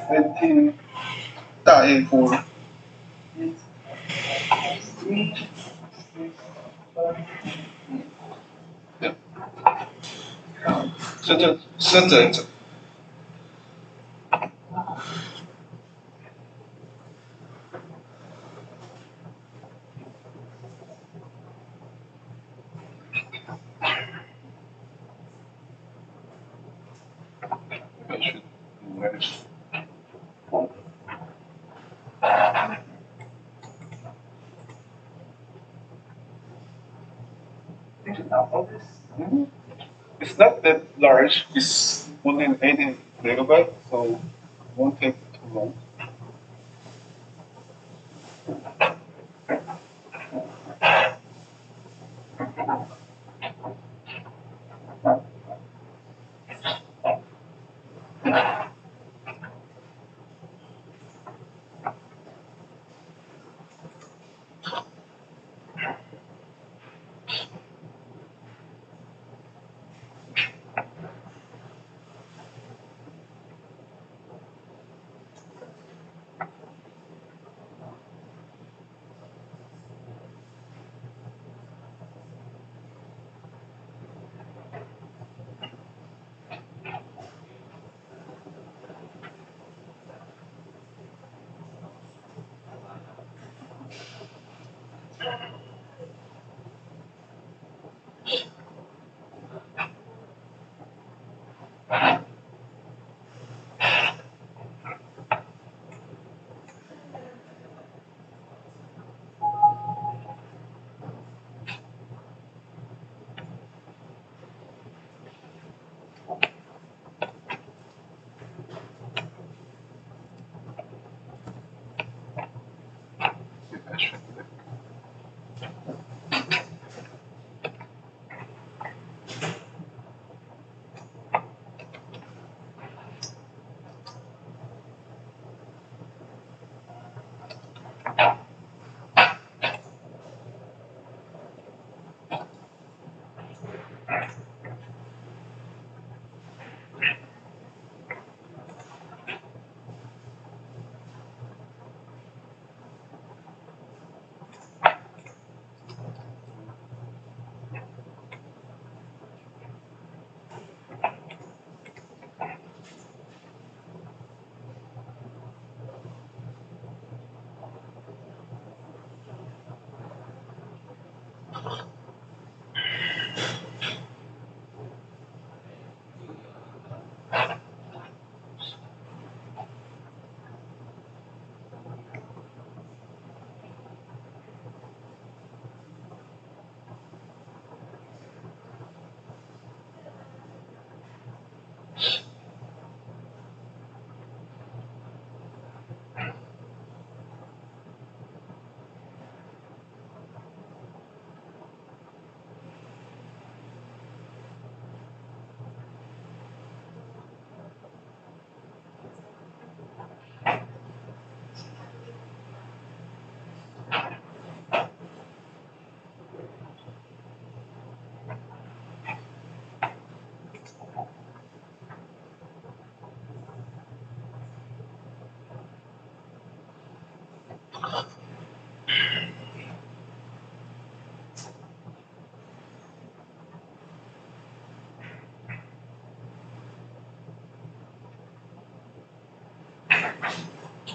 19大 A4。对，这伸着走。It's not that large. It's only 80 megabyte, so it won't take too long.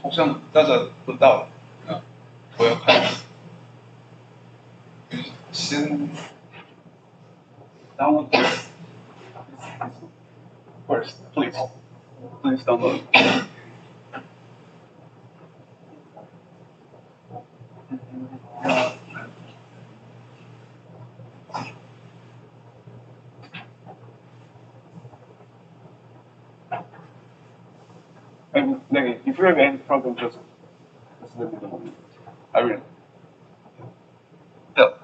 好像那个不到了，我要看。先 download this first, please. Please download. If you have any problem, just let me know. I will help.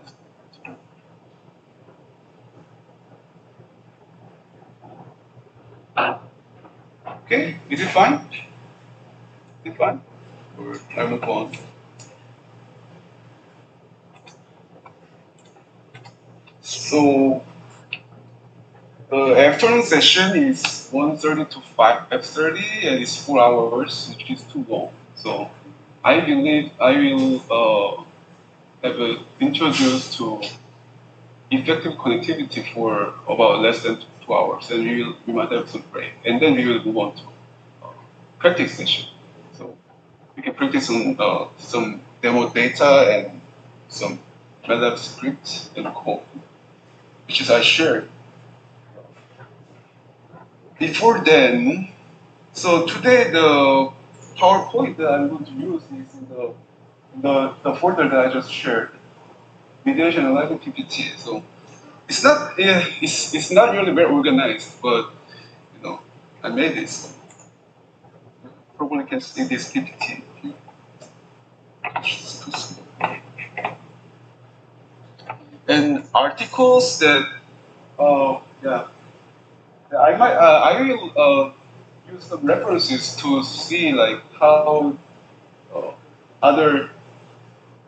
Okay, is it fine? Is it fine? Or I move on. So afternoon session is 1:30 to 5:30, and it's 4 hours, which is too long. So I believe I will have introduced to effective connectivity for about less than 2 hours, and we might have some break, and then we will move on to uh, practice session. So we can practice on some demo data and some MATLAB script and code, which is I shared. Before then, so today the PowerPoint that I'm going to use is in the folder that I just shared, mediation and live PPT. So it's not really very organized, but you know I made this. Probably can see this PPT. And articles that yeah, I will use some references to see like how uh, other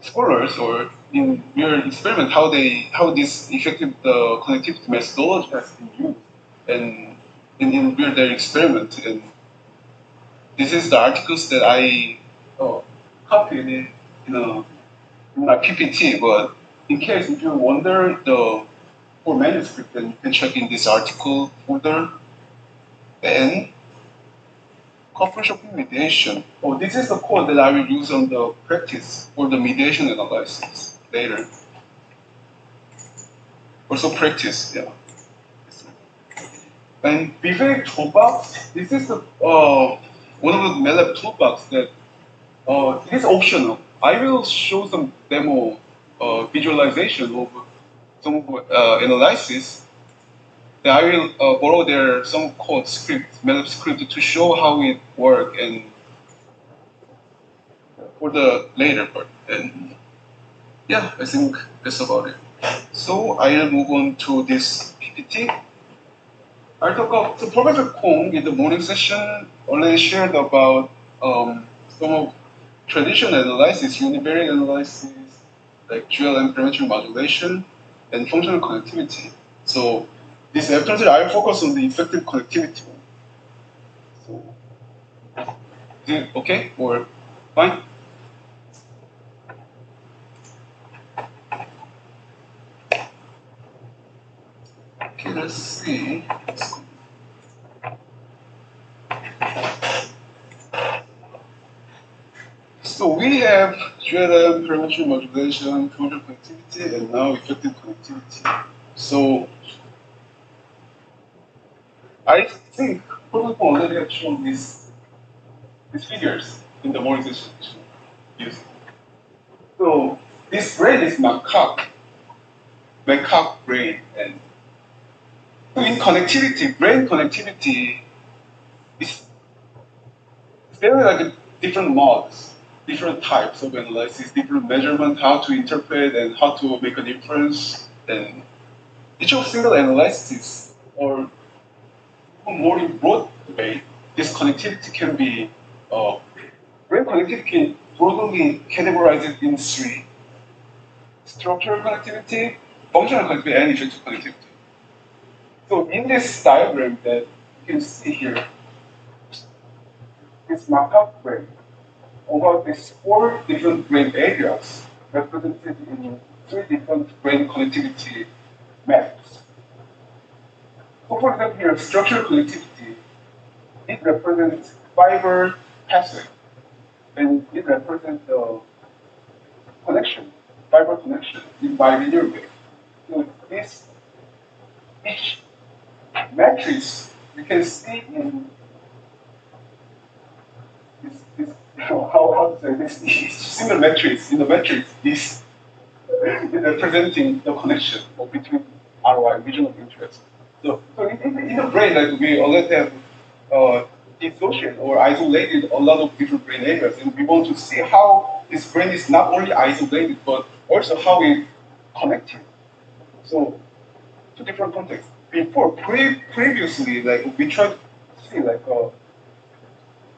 scholars or in real experiment how this effective connectivity methodology has been used and in real their experiment. And this is the articles that I copied in my PPT. But in case if you wonder the full manuscript, then you can check in this article folder. And corporate shopping mediation. Oh, this is the code that I will use on the practice for the mediation analysis later. Also practice, yeah. And Vivek toolbox, this is the one of the MATLAB toolbox that it is optional. I will show some demo visualization of some analysis. Then I will borrow their some code script, MATLAB script to show how it works and for the later part. And yeah, I think that's about it. So I'll move on to this PPT. I talk about so Professor Kong in the morning session already shared about some of traditional analysis, univariate analysis, like GLM parametric modulation, and functional connectivity. So this afternoon I will focus on the effective connectivity. So is it okay or fine? Okay, let's see. So we have GLM, parametric modulation, functional connectivity, and now effective connectivity. So I think Protocol already have shown these figures in the morning session. Yes. So this brain is macaque brain, and so in connectivity, brain connectivity is very like different modes, different types of analysis, different measurement, how to interpret and how to make an inference, and each of single analysis or more in broad way, this connectivity can be brain connectivity can broadly categorized in three: structural connectivity, functional connectivity, and effective connectivity. So in this diagram that you can see here, this macaque brain, over these four different brain areas represented in three different brain connectivity maps. So for example here, structural connectivity, it represents fiber pathway, and it represents the connection, fiber connection in bilinear way. So this each matrix you can see in this how to say this each single matrix in the matrix is representing the connection between ROI, region of interest. So in the brain, like we already have dissociated or isolated a lot of different brain areas, and we want to see how this brain is not only isolated but also how it connected. So to different contexts. Previously, like we tried to see like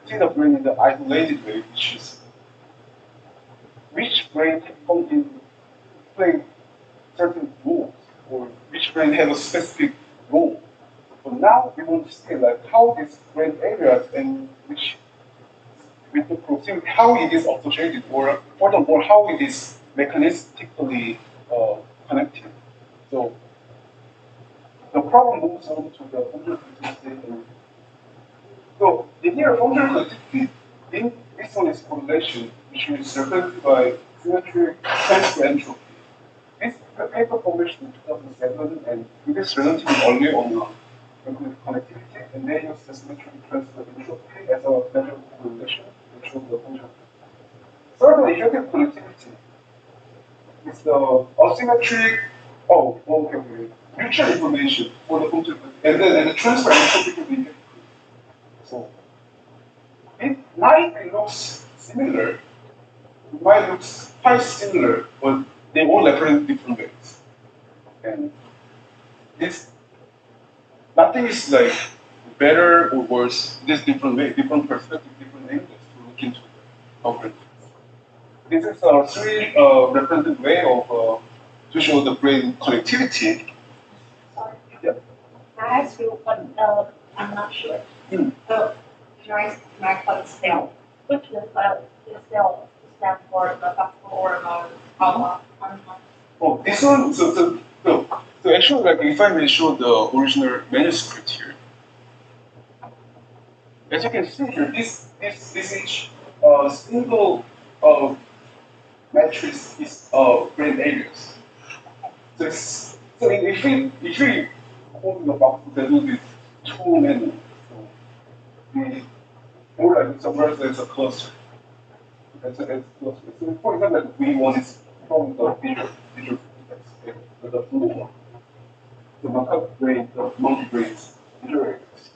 see the brain in the isolated way, which is which brain can play certain roles, or which brain have a specific role. But now we want to see like how these brain areas and which with the protein, how it is associated, or furthermore, how it is mechanistically connected. So the problem moves on to the functional connectivity. So linear functional connectivity in this one is correlation, which is represented by symmetric transfer entropy. This paper published in 2007, and it is relatively early on connectivity, and they use the symmetric transfer entropy as a measure of correlation to show the function. Thirdly, effective connectivity is the asymmetric, okay, mutual information for the function, and the transfer entropy to be effective. So it might look similar, it might look quite similar, but they all represent different ways. And this nothing is like better or worse. There's different way, different perspective, different angles to look into the algorithm. This is a three represented way of to show the brain connectivity. Sorry. Yeah. Can I ask you what? I'm not sure. So, can I call it cell? Which is cell stand for the factor or the Oh, this one. So actually, like if I may show the original manuscript here, as you can see here, this each single matrix is brain areas. So if we hold the box, there will be too many. So we more like summarize as a cluster. As a cluster. So for example, V1 is from the visual the blue one. The macaque brain, the monkey brains, visual areas.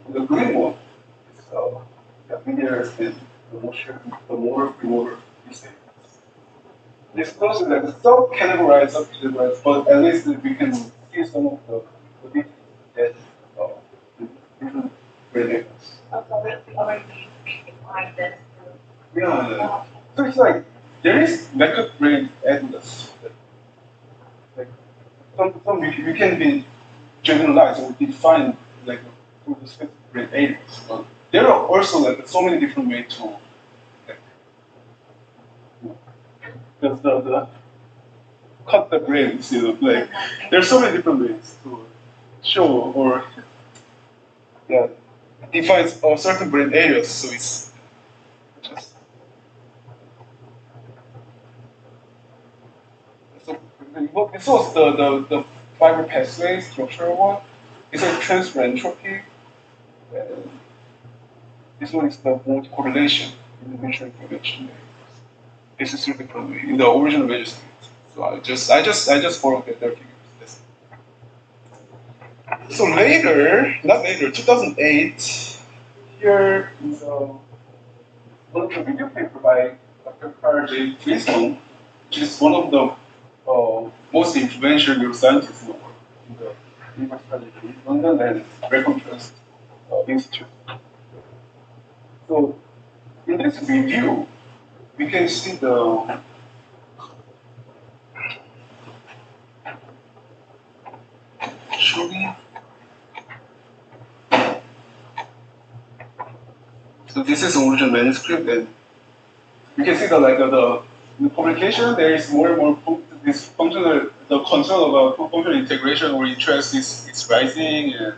The green one is the linear and the motion, the more is this close is like sub-categorized, but at least we can see some of the details that the different brain So we already defined this. Yeah. So it's like there is backup brain endless. Like some we can be generalized or define like for the specific brain areas, but there are also like so many different ways to like, the cut the brains, like there's so many different ways to show or yeah define certain brain areas. So it's just so this was the fiber pathway structural one. It's a transfer entropy. And this one is the mode correlation in the mutual information. This is really probably in the original manuscript. So I just borrowed their figures. So later, not later, 2008, here is one of the video paper by Dr. Carl J. Flintstone, which is one of the most influential neuroscientists in the world in the University of London and Wellcome Trust Institute. So in this review, we can see the surely. So this is the original manuscript, and you can see that like the publication there is more and more this functional the concern about functional integration or interest is rising, and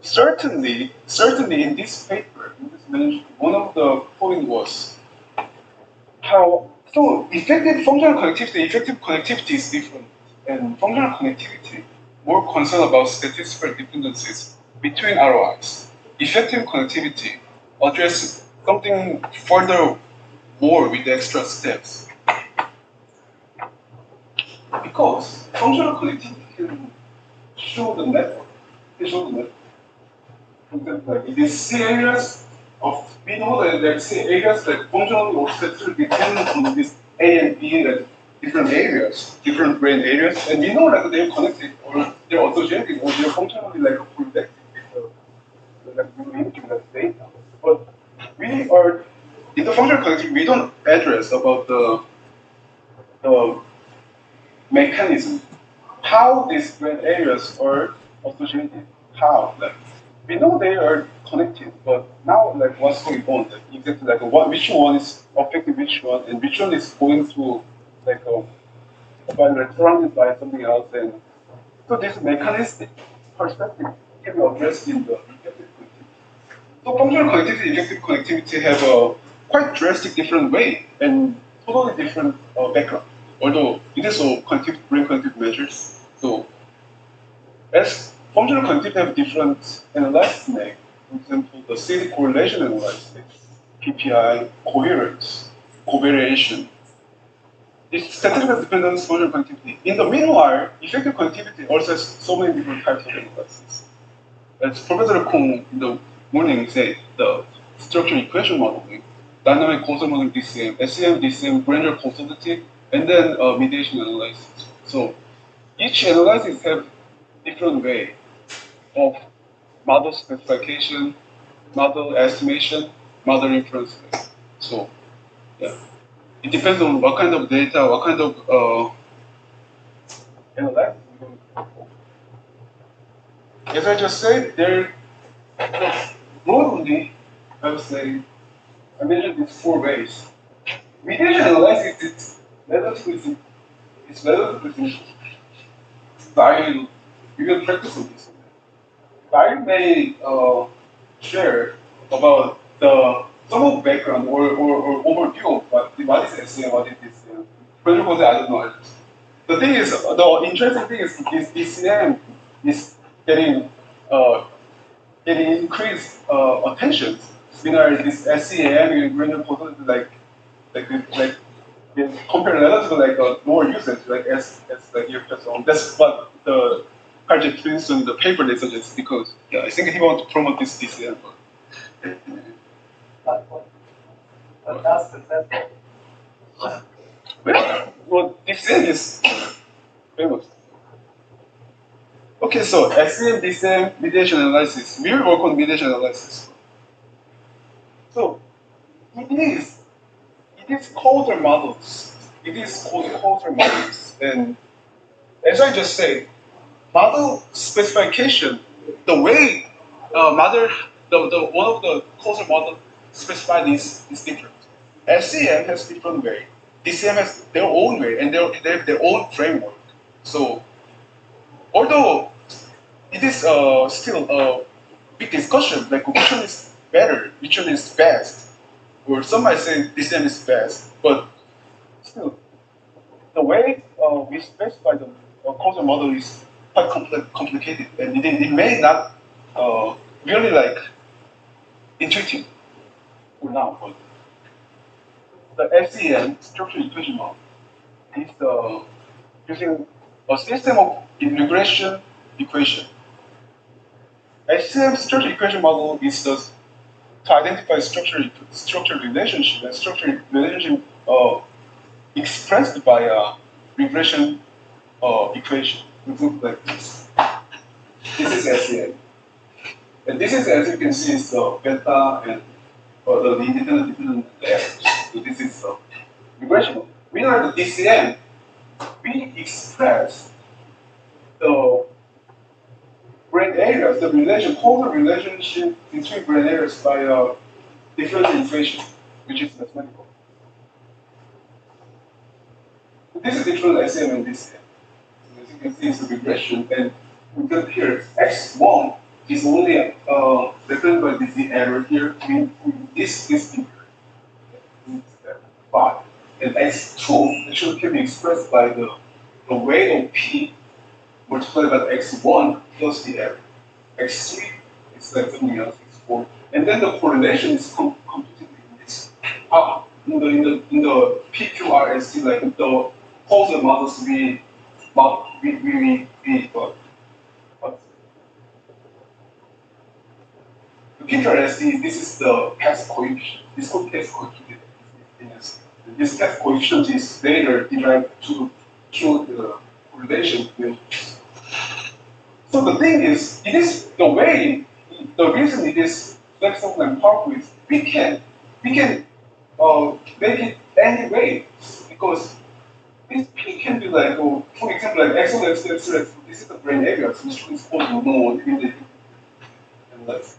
certainly in this paper in this manuscript, one of the point was how so effective connectivity is different, and functional connectivity more concerned about statistical dependencies between ROIs. Effective connectivity addresses something further more with the extra steps. Because functional connectivity can show the network. Can show the network. For example, like in these areas of we know that there's areas that functionally or statistically depend on this A and B like different areas, different brain areas, and we know that they're connected or they're associated or they're functionally like connected with like imaging that data. But we are in the functional connectivity we don't address about the mechanism, how these brain areas are associated. How? Like we know they are connected, but now like what's going on? Like exactly like what which one is affecting which one, and which one is going through like by like surrounded by something else, and so this mechanistic perspective can be addressed in the effective connectivity. So functional connectivity, effective connectivity have a quite drastic different way and totally different background. Although it is all brain connectivity measures. So as functional connectivity have different analysis name, for example, the city correlation analysis, PPI, coherence, covariation, it's statistical dependence functional connectivity. In the meanwhile, effective connectivity also has so many different types of analysis. As Professor Kong in the morning said, the structure equation modeling, dynamic causal modeling DCM, SEM, DCM, granular causality, and then mediation analysis. So each analysis have different way of model specification, model estimation, model inference. So yeah, it depends on what kind of data, what kind of analysis you're going to perform. As I just said, there broadly, I would say, I mentioned these four ways. Mediation analysis is relatively simple. I will practice on this. I may share about the some of background or overview of what is SEM, what is DCM. Because I don't know. The thing is, the interesting thing is this DCM is getting getting increased attention. Meanwhile, this SEM and granular possibility like compared relatively like lower usage like as like your person. That's what the Project Princeton in the paper they suggest because yeah, I think he wants to promote this DCM. But that's successful. Well, DCM is famous. Okay, so SEM, DCM, mediation analysis. We will work on mediation analysis. So it is causal models. It is called causal models. And as I just said, model specification, the way model, the one of the causal model specified is different. SCM has different way. DCM has their own way, and they have their own framework. So, although it is still a big discussion, like which one is better, which one is best, or some might say DCM is best, but still, the way we specify the causal model is quite complicated, and it may not really like intuitive for now. But the SEM structural equation model is using a system of regression equation. SEM structural equation model is to identify structural relationship and structural relationship expressed by a regression equation. It looks like this. This is SEM. And this is, as you can see, is the beta and the independent layers. So this is the regression. Meanwhile, the DCM, we express the brain areas, the causal relationship between brain areas by a differential equation, which is mathematical. So this is different SEM and DCM. So as you can see, it's a regression, and we can here x1 is only represented by this error here. This figure, 5, and x2 actually can be expressed by the weight of p multiplied by x1 plus the error. X3 is like something else, x4, and then the correlation is computed in this. In the PQRST, like the causal models we the PQRST, this is the path coefficient. This is called path coefficient. This path coefficient is later derived to show the correlation with. So the thing is, it is the way, the reason it is flexible and powerful is we can make it any way because this P can be like, oh, for example, like X1, X2, X3, X4. This is the brain areas which is called node in the and let's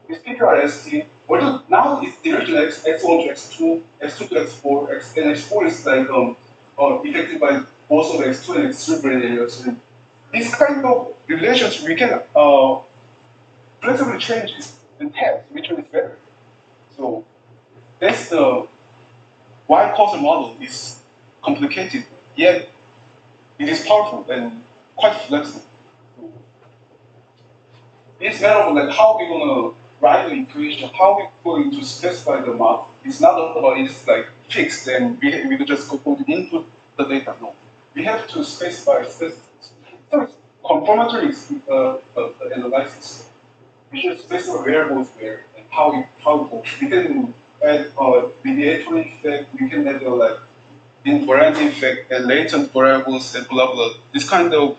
with PQRST, although now it's directed X1 to X2, X2 to X4, and X4 is like affected by both of X2 and X3 brain areas. And this kind of relationship we can flexibly change it and test which one is better. So that's the why causal model is complicated, yet it is powerful and quite flexible. So it's matter of like how we're gonna write the equation, how we're going to specify the model. It's not about it's like fixed and we can just go to input the data. No, we have to specify statistics. So it's confirmatory analysis. We should specify variables where and how it works. We can add mediatory effect. We can add like invariant effect and latent variables and blah blah. This kind of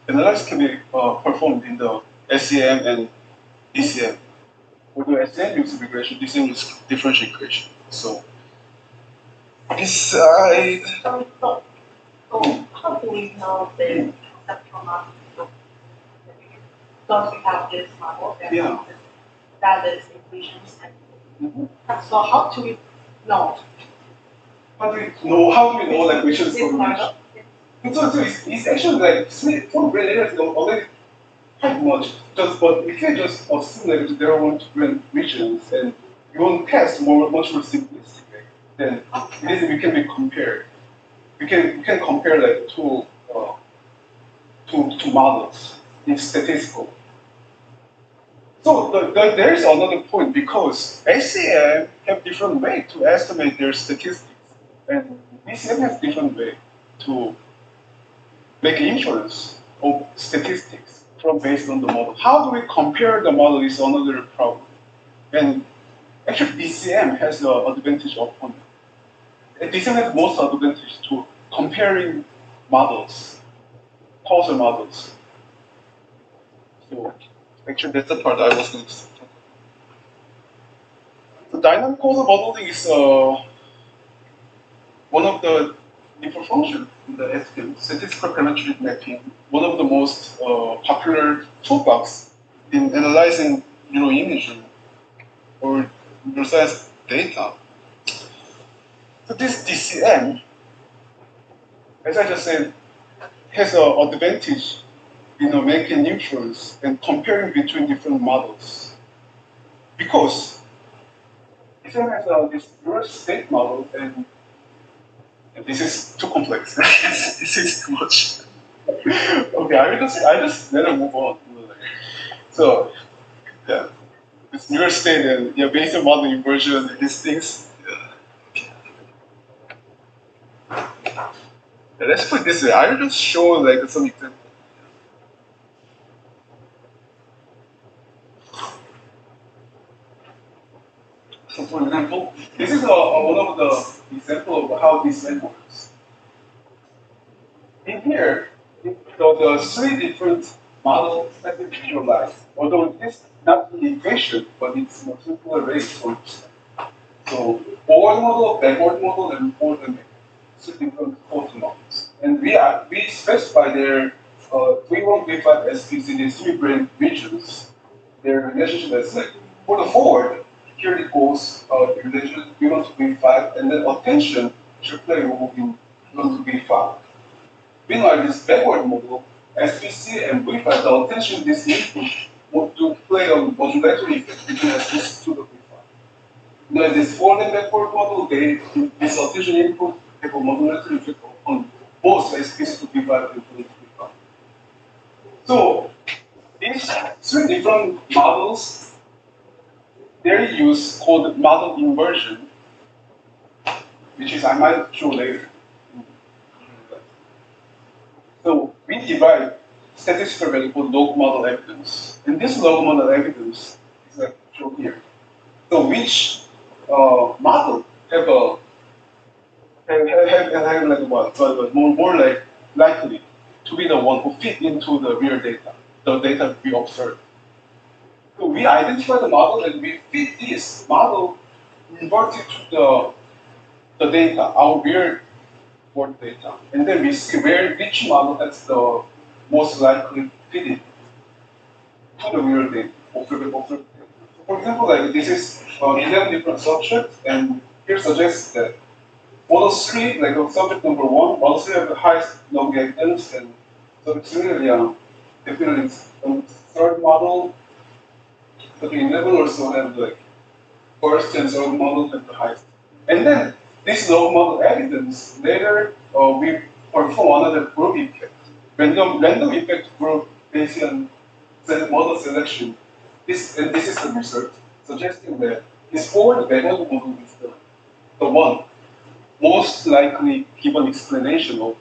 analysis can be performed in the SEM and DCM. Although SEM uses regression, DCM uses differential equation. So this side. So how do we know the conceptual model? Don't we have this model that is equations and so how do we know? How do we know like which is This model? So it's actually like for brain areas already quite much. But we can just assume that there are different regions and you want to test much more simplistic. Then we can be compared. We can compare like two models in statistical. So there is another point because SEM have different way to estimate their statistics, and DCM has different way to make inference of statistics from based on the model. How do we compare the model is another problem. And actually DCM has the advantage upon it. DCM has most advantage to comparing models, causal models. So actually that's the part I was going to talk about. So dynamic causal modeling is one of the different functions in the SQL, statistical parametric mapping, one of the most popular toolbox in analyzing neuroimaging or neuroscience data. So this DCM, as I just said, has an advantage in making inference and comparing between different models. Because DCM has this neural state model and this is too complex. This is too much. Okay, I just let it move on. So, yeah, this neural state and basic model inversion and these things. Let's put it this way. I will just show like some example. So, for example, this is one of the example of how this works. In here, the three different models that we visualize. Although this is not the equation, but it's multiple arrays for each. So forward model, backward model, and forward and backward. Three different causal models. And we specify their V1, V5, SPC, these three brain regions. Their relationship is like for the forward, here it goes the relation V1 to V5, and then attention should play a role in V1 to V5. Meanwhile, this backward model, SPC and V5, the attention this input to play a modulatory effect between SPC to the V5. Now, this forward and backward model, this attention input have a modulatory effect on both SPC to V5 and V1 to V5. So, these three different models, their use called model inversion, which is I might show later. So we divide statistical value called log model evidence, and this log model evidence is like shown here. So which model have like what? But more like likely to be the one who fit into the real data, the data we observe. So we identify the model and we fit this model inverted to the data, our real for the data. And then we see which model has the most likely fitted to the real data, observed data. So for example, like this is 11 different subjects, and here suggests that model 3, like subject number 1, model 3 have the highest log evidence, and subject 3, yeah, definitely third model, subject 11 also have like first and third model have the highest. And then this log model evidence, later we perform another group effect, random effect group based on model selection. This is the result suggesting that this forward method model is the one most likely given explanation of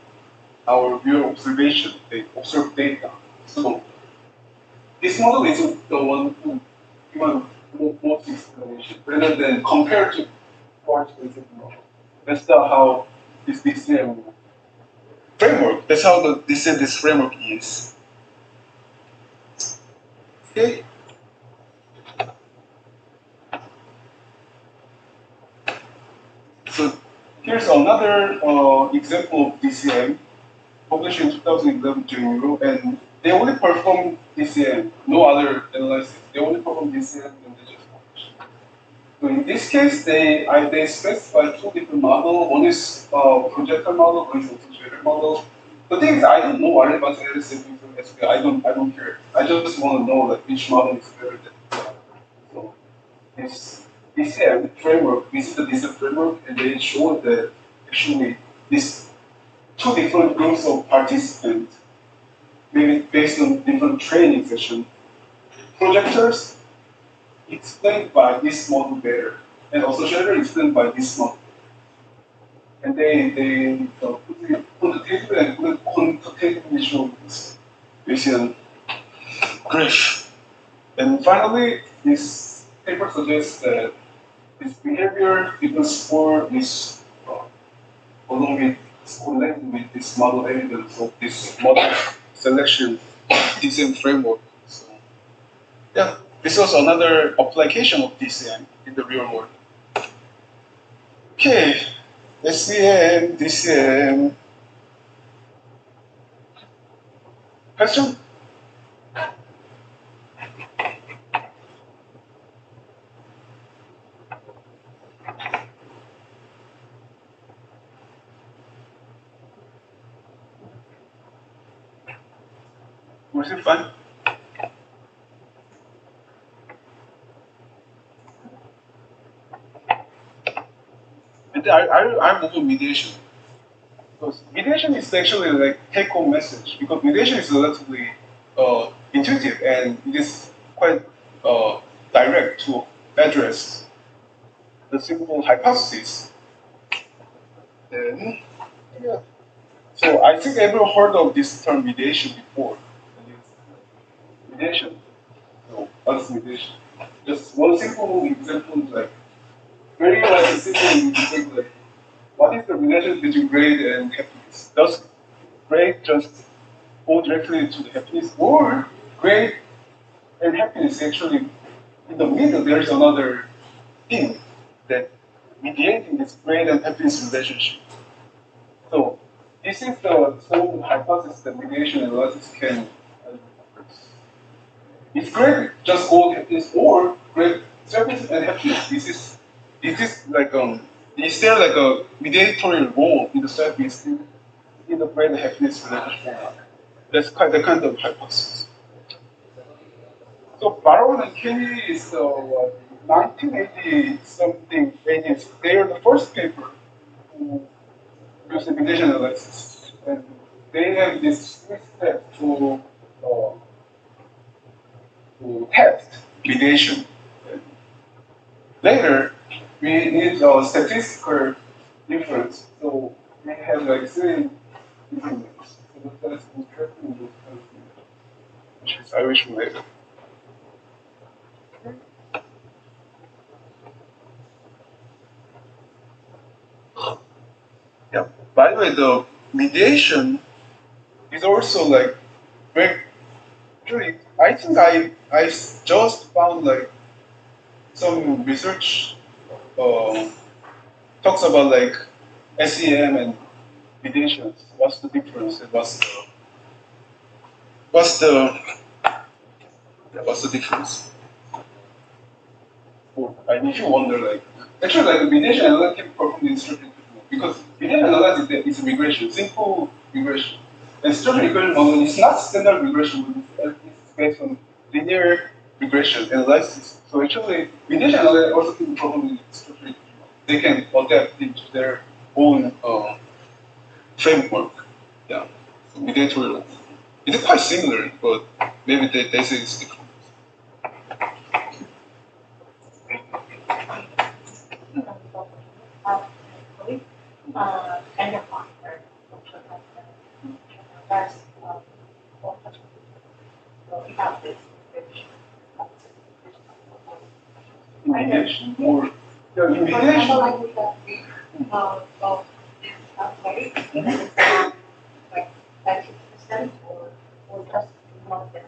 our real observation, the observed data. So this model is the one who given most explanation rather than compared to forward-specific model. That's how this DCM framework. That's how this framework is. Okay. So here's another example of DCM published in 2011 JNeuro, and they only perform DCM, no other analysis. They only perform DCM and they just publish. So in this case, they specify two different models. One is projector model, one is associated model. The thing is, I don't know what about LSM from SPI. I don't care. I just want to know like which model is better than the other. So this DCM framework, this is the DCM framework, and they show that actually this two different groups of participants, maybe based on different training session. Projectors explained by this model better, and associated explained by this model. And they quantitative and quantitatively show this Bayesian graph. And finally, this paper suggests that this behavior difference score is along with correlated with this model evidence of this model selection DCM framework. So, yeah, this was another application of DCM in the real world. Okay, SCM, DCM. Question? Was it fun? And I move on mediation. Because mediation is actually like take-home message. Because mediation is relatively intuitive and it is quite direct to address the simple hypothesis. Then, yeah. So I think everyone heard of this term mediation before. Mediation. So what's mediation? Just one simple example, like very like a simple example, like what is the relation between grade and happiness? Does grade just go directly to the happiness, or grade and happiness actually in the middle? There is another thing that mediating this grade and happiness relationship. So this is the sole hypothesis that mediation analysis can address. If grade just go happiness or grade service and happiness, this is like is there like a mediatory role in the service in the grade and happiness relationship? That's quite the kind of hypothesis. So Baron and Kenny is 1980 something 80s. They are the first paper who use the mediation analysis, and they have this three steps to test mediation. Later, we need a statistical difference, so we have like three different ways. So that's interesting, which is Irish related. Yeah. By the way, the mediation is also like very. Actually, I think I just found like some research talks about like SEM and mediations? What's the difference? And what's the difference? Oh, I need to wonder like actually like the mediation analysis can perform in structured because mediation analysis is a regression, simple regression. And structured regression model is not standard regression, but it's based on linear regression analysis. So actually mediation analysis also can perform in structured regression. They can adapt it to their own framework. Yeah. So mediator it's quite similar, but maybe they say it's different. Kind of after that's so we have this Mediation or yeah, for example, mediation. like with the of okay, like 30% or just more than.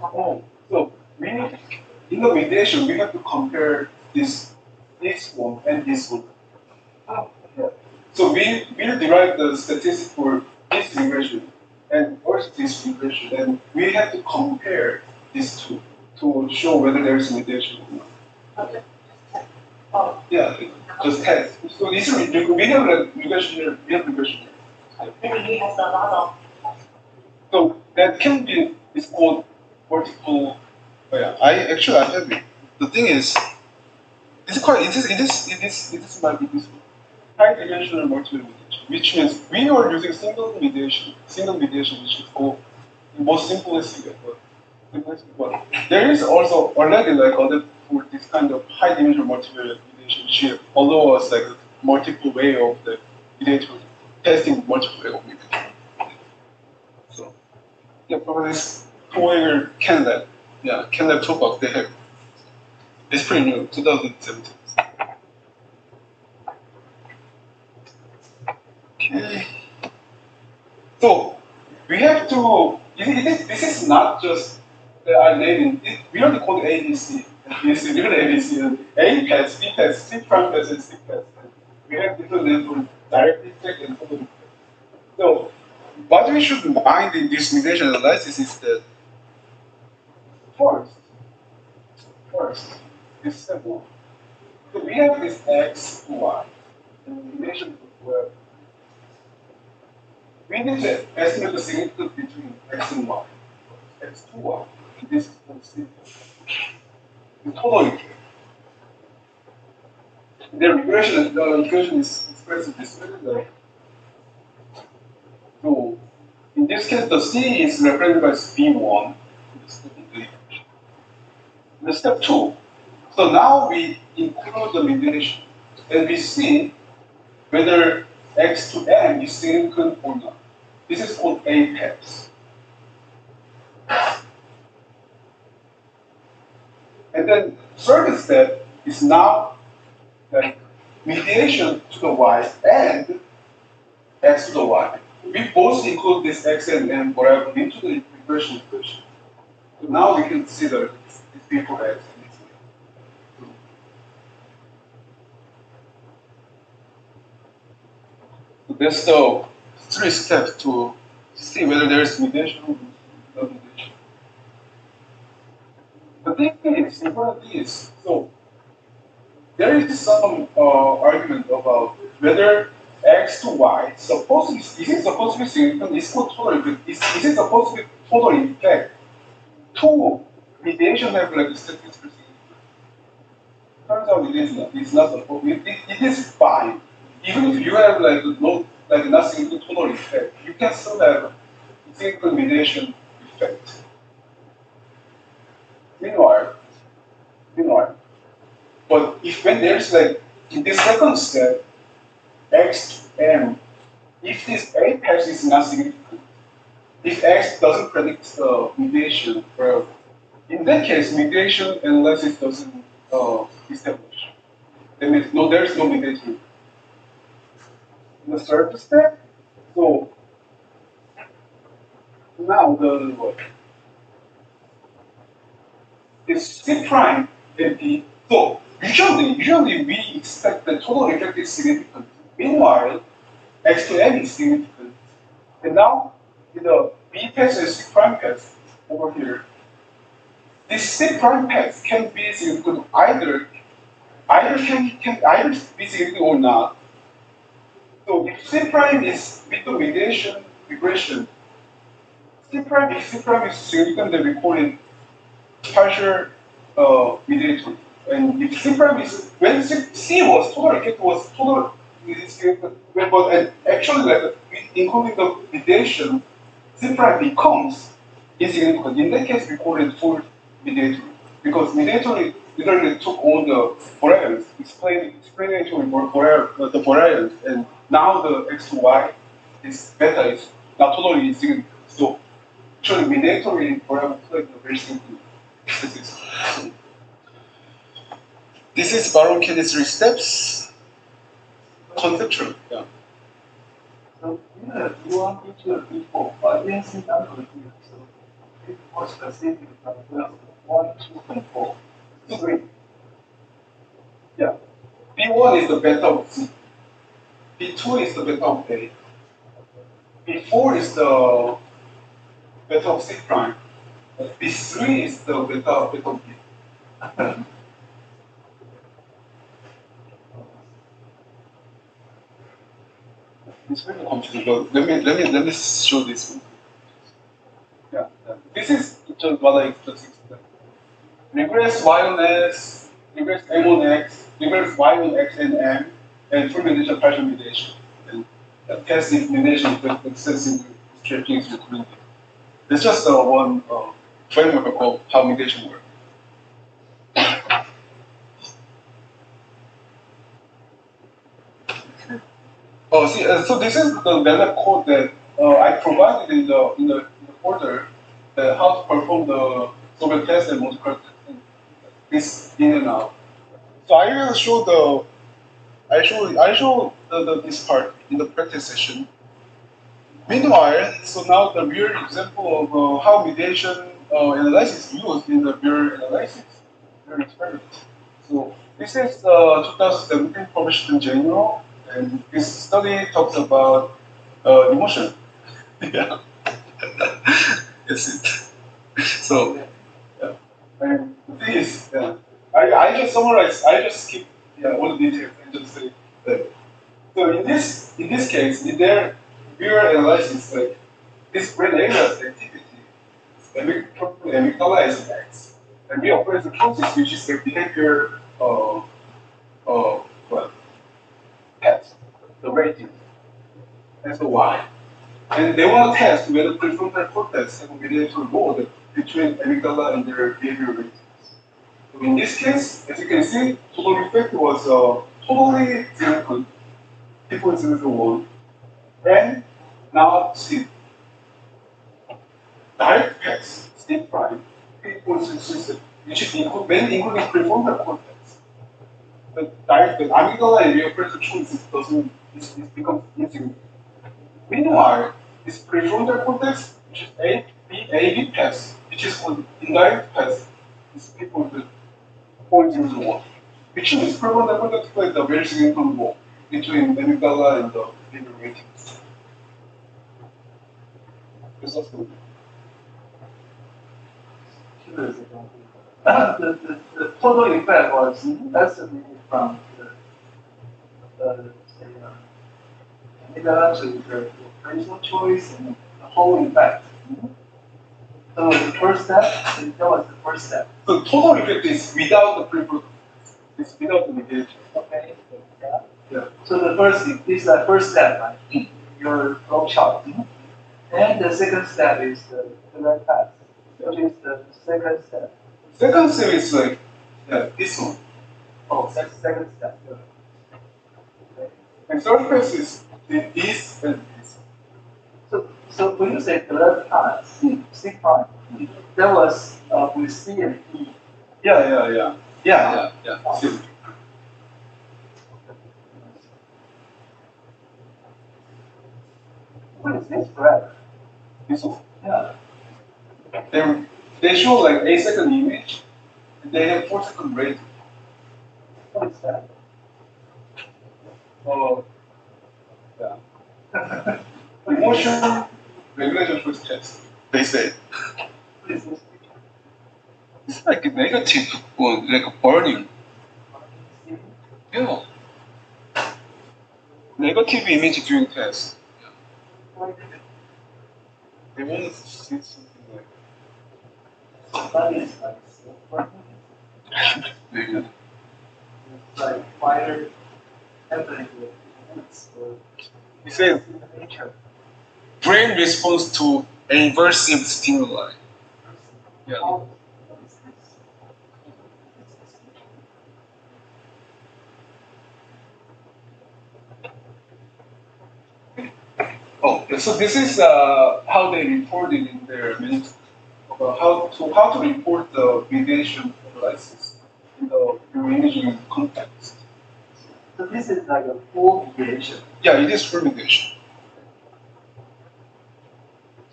Oh, so we need in the mediation we have to compare this one and this one. Oh. Yeah. So we will derive the statistic for this regression and versus this regression, and we have to compare these two to show whether there is mediation or not. Okay. Oh, Yeah, just test. So this we have a regression here, we have regression here. maybe he has a lot of. So that can be it's called vertical. Oh yeah, I have it. The thing is, it is might be this one. High dimensional multiple mediation, which means we are using single mediation, which is called the most simplest you get. But simplest one. There is also already like other for this kind of high dimensional multivariate mediation chip, although it's like a multiple way of the mediator testing multiple way of mediation. So yeah, probably this Fourier CanLab. Yeah, CanLab toolbox they have. It's pretty new, 2017. Okay. So we have to. This is not just our naming. We already called ABC. ABC, we call ABC. A pads, B pads, C prime pads, and C pads. We have different names for direct effect and total effect. So what we should mind in this mediation analysis is that first, this step one. So we have this X, Y, and mediation where we need to estimate the significance between X and Y. X to Y. And this is the total equation. The regression equation is expressed this way. Like, so in this case, the C is represented by V1. The step two. So now we include the mediation, and we see whether X to M is significant or not. This is called apex. And then third step is now like mediation to the y and x to the y. We both include this x and m whatever into the regression equation. So now we can see that it's b for x and it's y. So that's the three steps to see whether there's mediation or no mediation. The thing is, important is, so there is some argument about whether x to y is it supposed to be significant? Is it supposed to be total effect? Two mediation have like a statistical significance. Turns out it is not. It's not supposed. It is fine. Even if you have like no like not significant total effect, you can still have significant mediation effect. Meanwhile, but if when there's like in the second step, x to m, if this apex is not significant, if x doesn't predict mediation, well, in that case, mediation analysis doesn't establish. That means no, there's no mediation. In the third step, so now the what? Is C prime and P. So usually we expect the total effect is significant. Meanwhile, X to M is significant. And now, in the B path and C prime path over here, this C prime path can be significant can either be significant or not. So if C prime is with the mediation regression, if C prime is significant, then we call it partial mediator. And if C prime is when C was total, it was total significant, but and actually like including the mediation, C prime becomes insignificant. In that case, we call it full mediator because mediator literally took all the variance, explanatory the variance, and now the x to y is beta is not totally insignificant. So actually, mediatory variable played a very simple statistics. This is Baron-Kennedy 3 steps. Conceptual, yeah. So here you want me to before, but you see number here. So it's more specific from 1, 2, and 4. 3. Yeah. B1 is the beta of C. B2 is the beta of A. B4 is the beta of C prime. B3 is the beta of B. It's very confusing, but let me show this one. Yeah. This is just what I explained. Regress y on s, regress m on x, regress y on x and m, and full mediation, partial mediation. And test if mediation with excessive stretching is recruited. It's just one framework of how mediation works. Oh, see, so this is the MATLAB code that I provided in the folder how to perform the Soviet test and multi-correct this in and out. So I will show this part in the practice session. Meanwhile, so now the real example of how mediation analysis is used in the real analysis, real experiment. So this is 2017 published in Journal, and this study talks about emotion. Yeah, that's it. So, yeah. And the thing is, yeah, I just summarize. I just skip all the details and just say that. So in this case, in their real analysis, like this brain area's activity, amygdala is X, and we operate the process which is the behavior what test, the rating, that's the Y. And they want to test whether prefrontal cortex have a mediator mode between amygdala and their behavior ratings. So in this case, as you can see, total effect was totally zero. People 0, 1. And now see direct paths, state prime, people system, which is including prefrontal cortex. The amygdala and reoppressive choice it becomes insignificant. Meanwhile, this prefrontal cortex, which is A B path, which is called indirect path, is people with 0.001. Which means prefrontal cortex plays a very significant role between the amygdala and the behavior ratings. This is good. The total effect was estimated from the amygdala to the personal choice and the whole effect. So the first step, that was the first step. So total effect is without the prefrontal. It's without the mediation. Okay. Yeah. Yeah. So the this is the first step, right? Your flow chart. And the second step is the direct path, which is the second step. Second step is like this one. Oh, that's second step. Okay. And third phase is this and this. So when you say direct path, C prime, that was with C and E. Yeah. See. What is this bread? This one. Yeah. They show like 8-second image, and they have 4-second rating. What is that? Oh, yeah. Emotion regulation first test. They say it's like a negative one, like a burning. Yeah. Negative image during test. They want us to see something like That is like so maybe. It's like fire happening with ants or He says in nature. brain responds to aversive stimuli. Yeah. What is this? Oh, so this is how they reported in their minutes about how to report the radiation analysis in the neuroimaging context. So this is like a full mediation. Yeah, it is fermentation.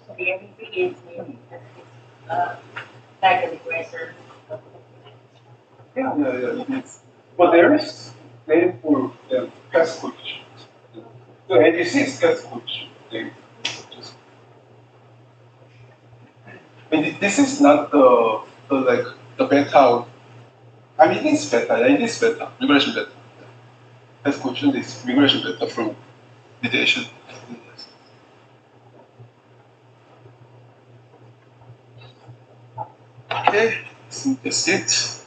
So the MVP is like a degressor. Yeah, it is. But there is name for test coefficient. So ADC is test coefficient. They just, this is not the like the beta. I mean, it is beta. Yeah, it is beta. Regression beta. Test coefficient is regression beta from radiation. Okay, I think that's it.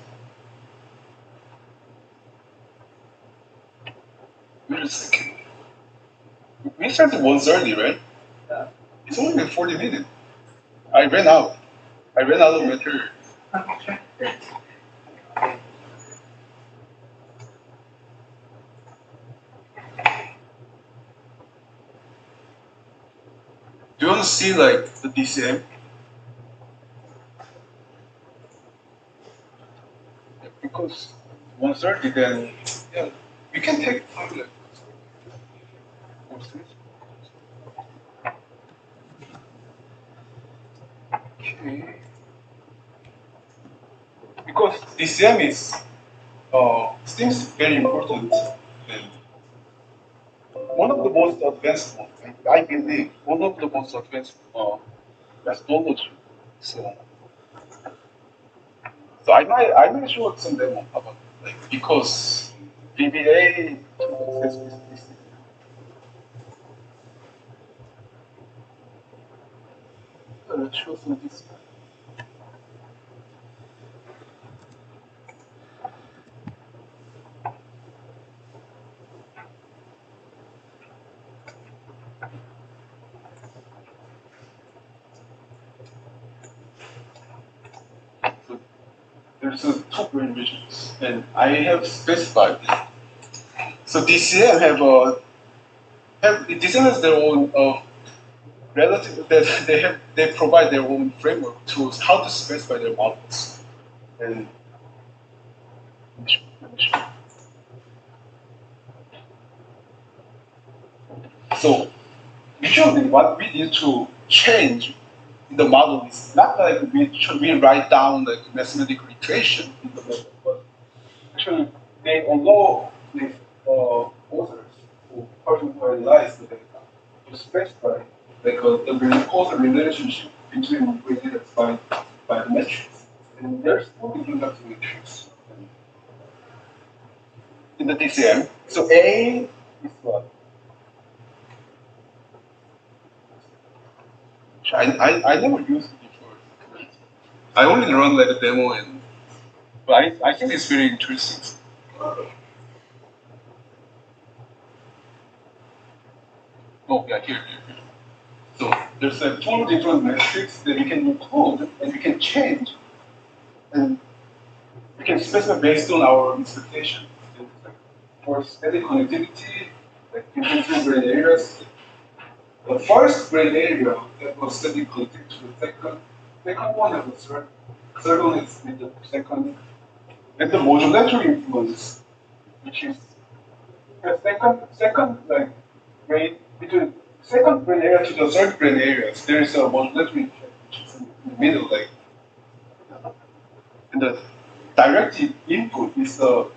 Wait a second. We started 1:30, right? Yeah. It's only been 40 minutes. I ran out. I ran out of material. Do you want to see like the DCM? Yeah, because 1:30, then yeah, we can take time like. Okay. Because DCM is seems very important and one of the most advanced ones. I believe one of the most advanced methodology. So I might show some demo about like because VBA let's show some this. So there's two brain regions, and I have specified it. So DCM DCM has their own relative that they provide their own framework to how to specify their models. And so usually what we need to change in the model is not like we write down like mathematical equation in the model, but actually they allow these authors who personalize the data to specify like the causal relationship between data by the metrics. And there's two different types of metrics in the DCM. So A is what? I never used it before. I only run like a demo and but I think it's very interesting. Oh yeah, here. So there's like two different metrics that you can include and you can change and we can specify based on our expectation. Like for static connectivity, like different brain areas. The first brain area that was static connected to the second one that was third one is with the second. And the modulatory influence, which is the second like brain between second brain area to the third brain areas, there is a modulatory effect which is in the middle, like and the directed input is the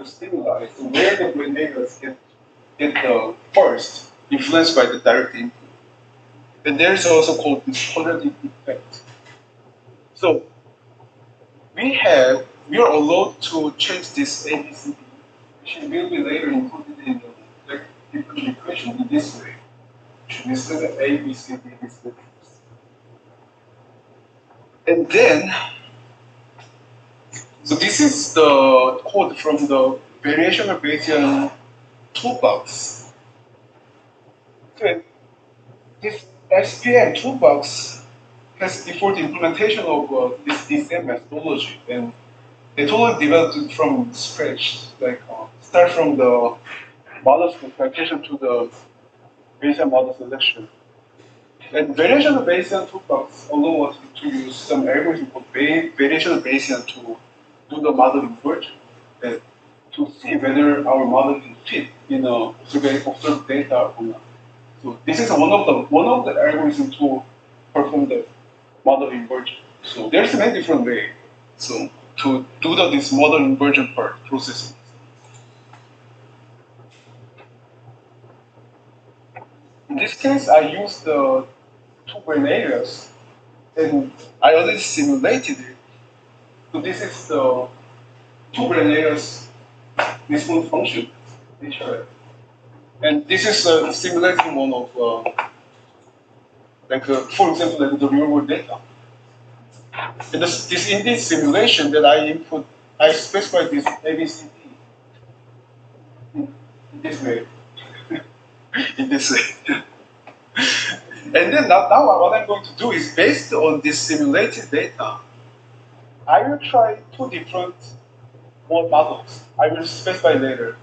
stimuli. So where the brain areas get the first, influenced by the direct input. And there's also called this quadratic effect. So we are allowed to change this ABCD, which will be later included in the different equation in this way. Instead of ABCD is the first. And then, so this is the code from the variational Bayesian toolbox. So this SPM toolbox has default implementation of this DCM methodology, and they totally developed it from scratch, like start from the model specification to the Bayesian model selection. And variational Bayesian toolbox allow us to use some algorithm called variational Bayesian to do the model inversion, and to see whether our model can fit in observed data or not. So this is one of the algorithms to perform the model inversion. So there's many different ways. So to do this model inversion part processing. In this case, I used the two brain areas, and I already simulated it. So this is the two brain areas response function. And this is a simulating one of, for example, like the real world data. And in this simulation that I input, I specify this ABCD in this way. In this way. And then now what I'm going to do is based on this simulated data, I will try two different models. I will specify later.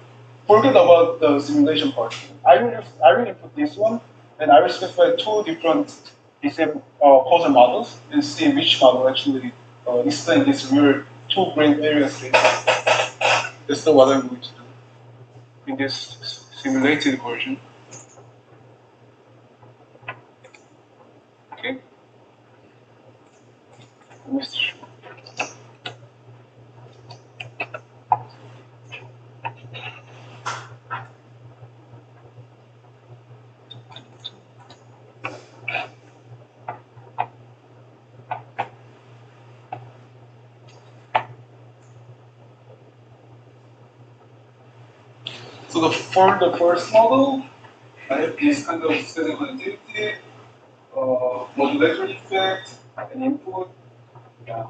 Forget about the simulation part. I will input this one, and I will specify two different DCM causal models and see which model actually explain this real two brain areas data. That's what I'm going to do in this simulated version. Okay. So for the first model, I have this kind of static connectivity, modulatory effect, and input. Yeah.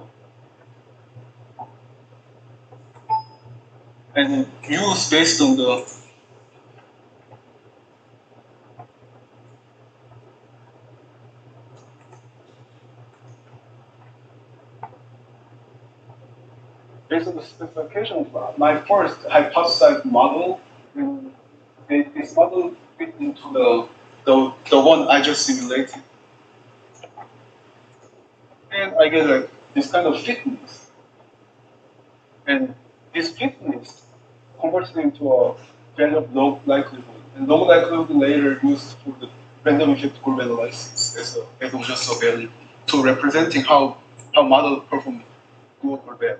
And use based on the specification of my first hypothesized model. This model fit into the one I just simulated, and I get like this kind of fitness, and this fitness converts into a value of log likelihood, and log likelihood later used for the random effect curve analysis as just a value to representing how model perform good or bad.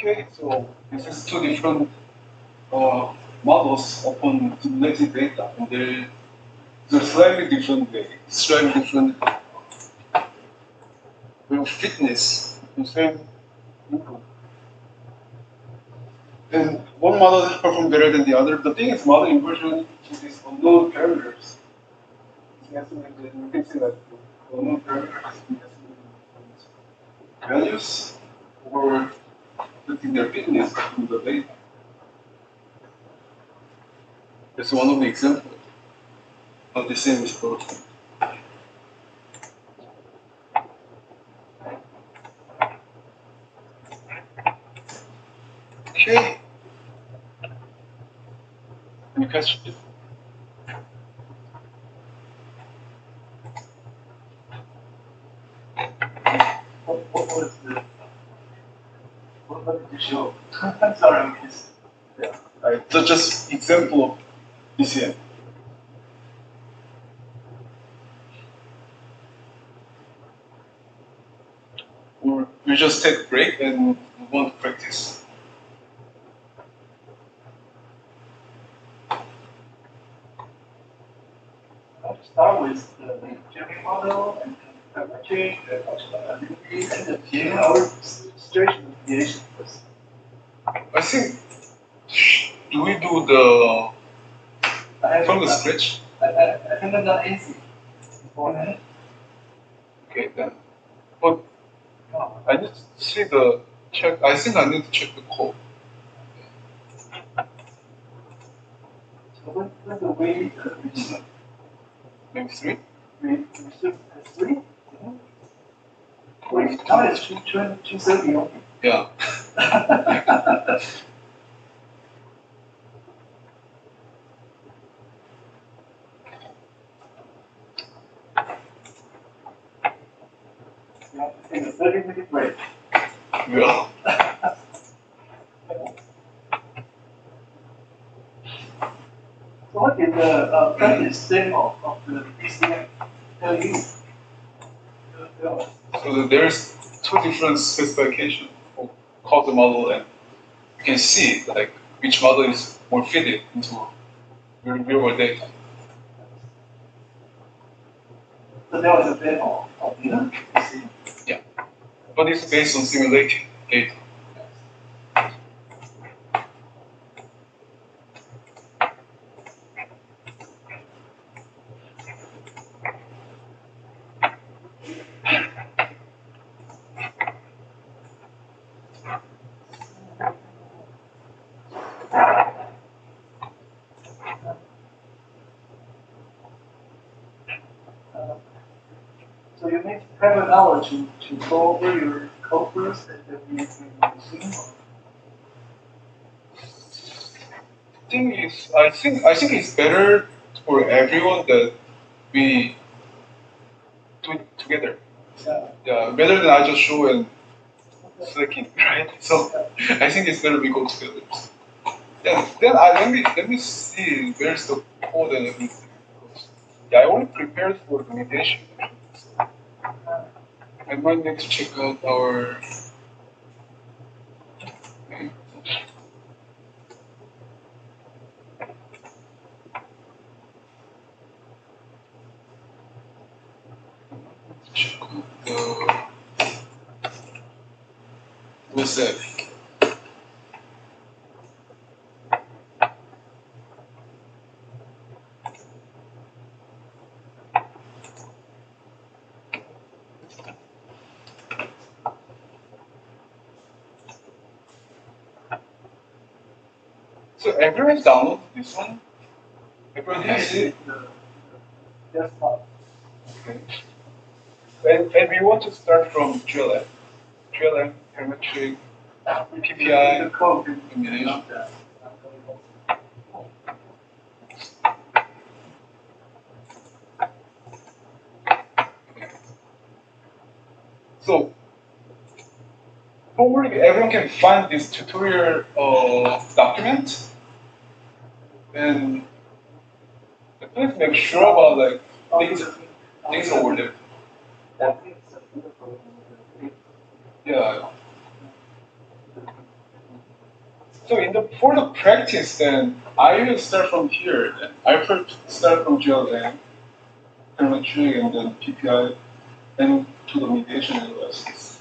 Okay, so this is two different models upon simulated data, and they're slightly different way, slightly different way of fitness, the same input. And one model performs better than the other. The thing is, model inversion to these unknown parameters. You can see that the unknown parameters values or putting their fitness in the data. That's one of the examples of the same approach. Okay. Any questions? What did you show? I'm sorry, I missed. Yeah. Right. So just example of DCM. Or we just take a break and move on to practice. I'll start with the Gemini model and parametric, the functionality, and the PA, our situation deviation first. I think, do we do the from the scratch? I haven't done anything beforehand. Okay, then. But I need to see the check. I think I need to check the code. So what's the way Maybe 3? we should three? Wait, now it's 230 only. Yeah. You have to take a 30-minute break. Yeah. So what did the practice demo of the DCM tell you? So there's two different specifications for causal model, and you can see like which model is more fitted into real world data. So there was a demo of the DCM. Yeah. But it's based on simulated data. So you need to have an hour to go over your code first and then you resume. I think it's better for everyone that we do it together. Yeah, better than I just show and slacking, right? So I think it's better we go together. Then let me see where's the code and everything. Yeah, I only prepared for the mediation. So I might need to check out our. Okay. Check out the. What's that? So everyone download this one? Everyone has it? Desktop. Okay. And we want to start from GLM. GLM, parametric, PPI, The code combination. So, hopefully everyone can find this tutorial document and please make sure about like things over there. Yeah. So for the practice, then I will start from here. I first start from GLM, telemetry, and then PPI, and to the mediation analysis.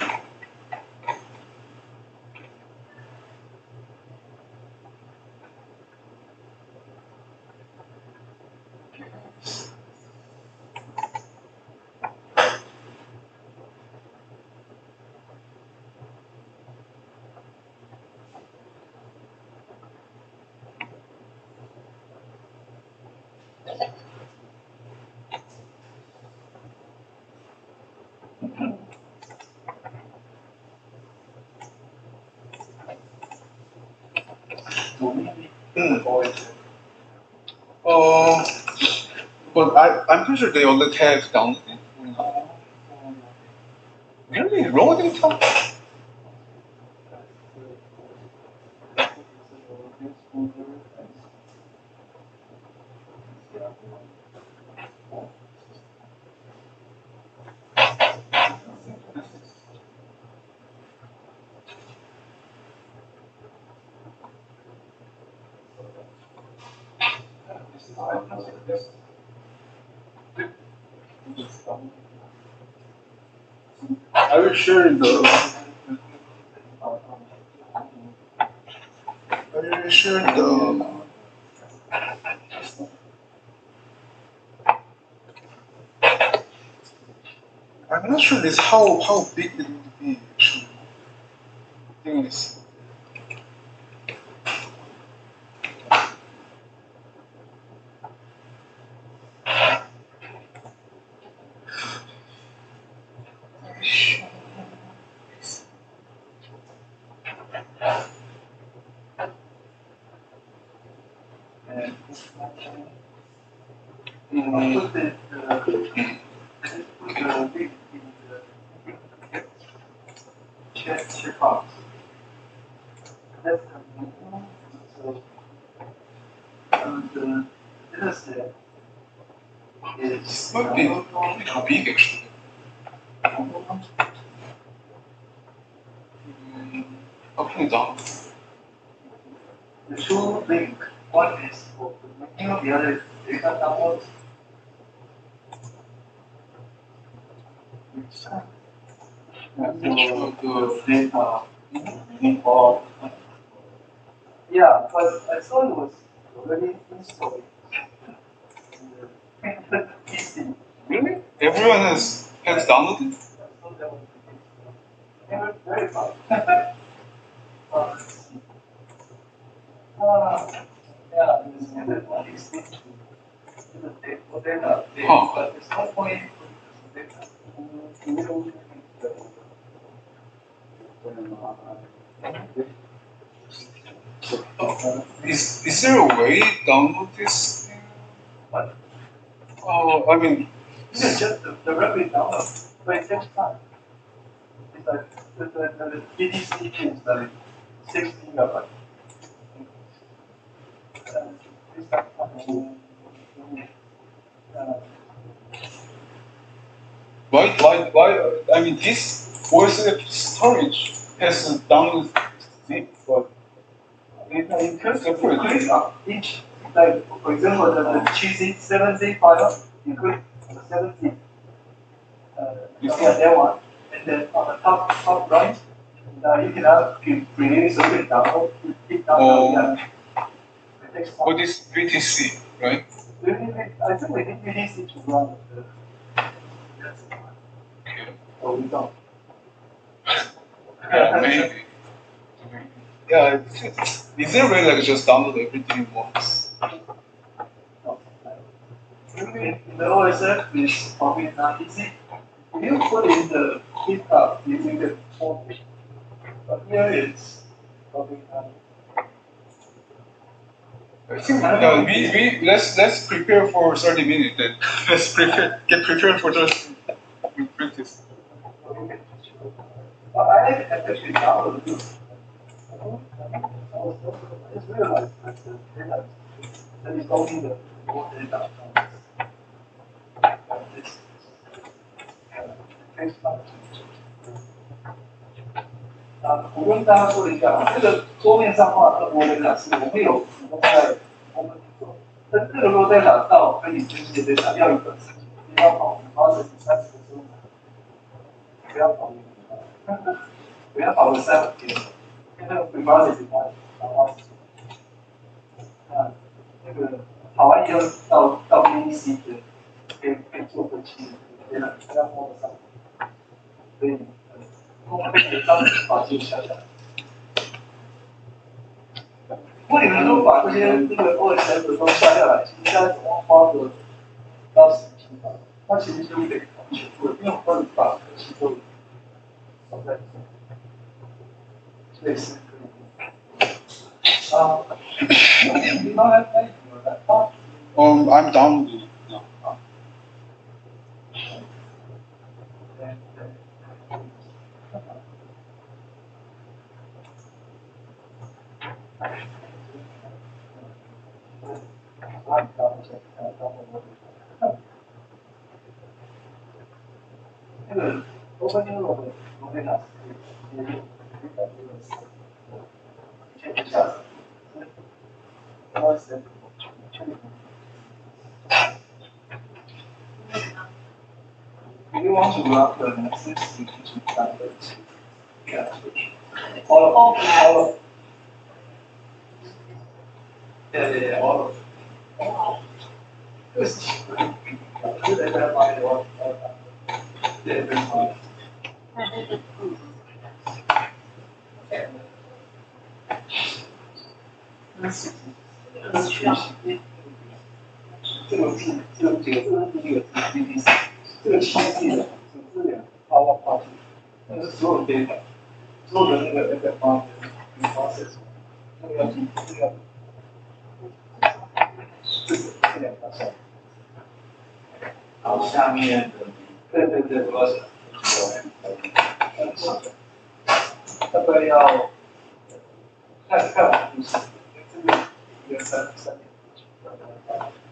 Uh, but I'm pretty sure they already have downloaded. Really? Loading time? I will share the. I will share the. I'm not sure this how big it would be actually. Thing is. Check that's so the data set is Might be how big actually. Up and down. the two link. One is for the making, the other is data download. The data involved. Yeah, but I saw it was already installed in the PC. Really? Everyone has downloaded? So that was very fun. Let's see. Yeah, the standard one is to the data, but there's no point for data. Is there a way to download this thing? But Oh, I mean, this is just the rapid download, but it takes time. It's like the BTC is like 6 gigabytes. This why? I mean, this voice storage has a download zip, but it could separate each, like for example, the cheesy 7Z file, you could 7Z. That one, and then on the top right, you can have create a bit download, keep download. What is BTC, right? I think we need BTC to run the. Oh, we don't. Yeah, maybe. Yeah, is there a way like just download everything once? In the OSF is probably not easy. You put in the GitHub using the phone, but here it's probably not. I think we let's prepare for 30 minutes then. Let's get prepared for those practice. I actually downloaded this. I just realized that the data that is only the raw data from this text file. 我跟大家说一下，这个桌面上画的我的展示，我们有提供在我们但这个如果在打到跟你分析的对象要一本事情，不要跑20-30分钟，不要跑不要跑个3-5天，因为那个尾巴也是花时间。那个跑完以后到 BDC 的，可以做分析，不要摸得上，所以我们可以当把记录下来。如果你们都把这些这个 OSF 都下下来，其实大概总共花个10-15分，它其实就可以全部的，因为我们把可惜都放在这里，所以是可以。你刚才有来啊I'm done with it now. 那个欧分牛肉的罗贝塔也有一下子，我是因为王主啊，可能是10主单的钱，好了，对，好了，这个是这个在发的话，对，好。这个字，这个几个字是第一个字 BDC， 这个7字的是2发进，那是所有 data， 所有的那个 FFR 的 process， 那个要记，这个这两条线，然后下面的对，主要是大概要看完就是这个1、2、3点。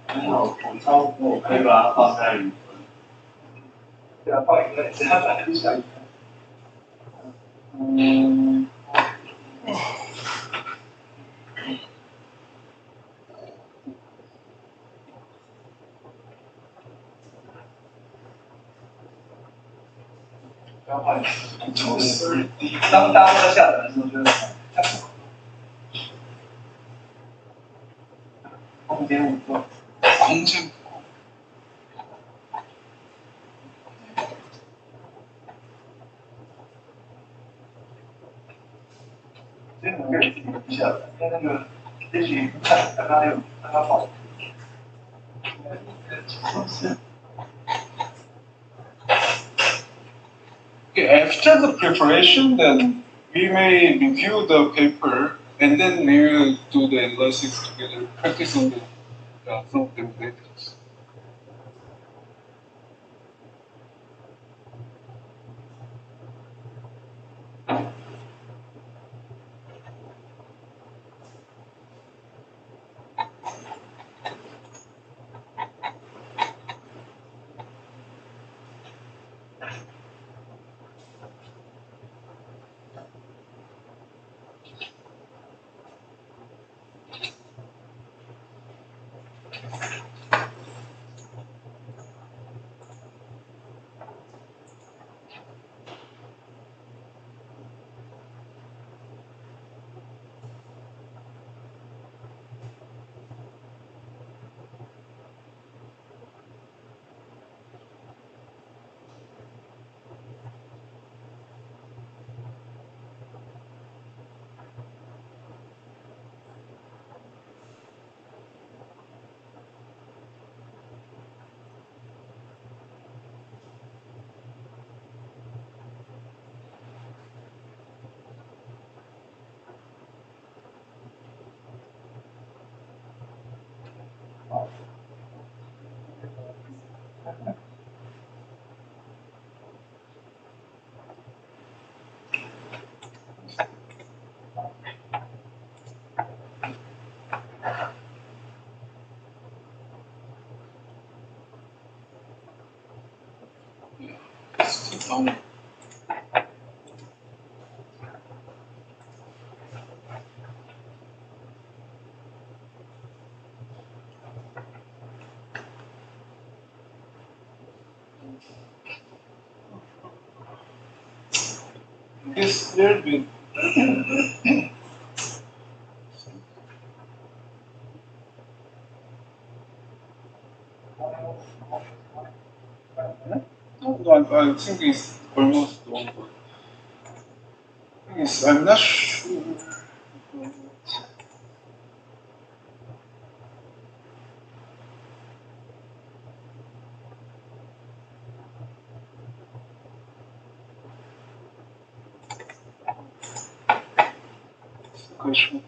很好，我超过可以把它放在语文。对啊，放一个，只要反正下一个。不要换，就是当大家都下载的时候，就是看0.5个，空间这个可以自己下载，因为那个也许看刚刚跑。Okay, after the preparation, then we may review the paper and then we will do the analysis together, practice on some of the methods. This little bit. No, I think it's almost over. Yes, I'm not sure. Question.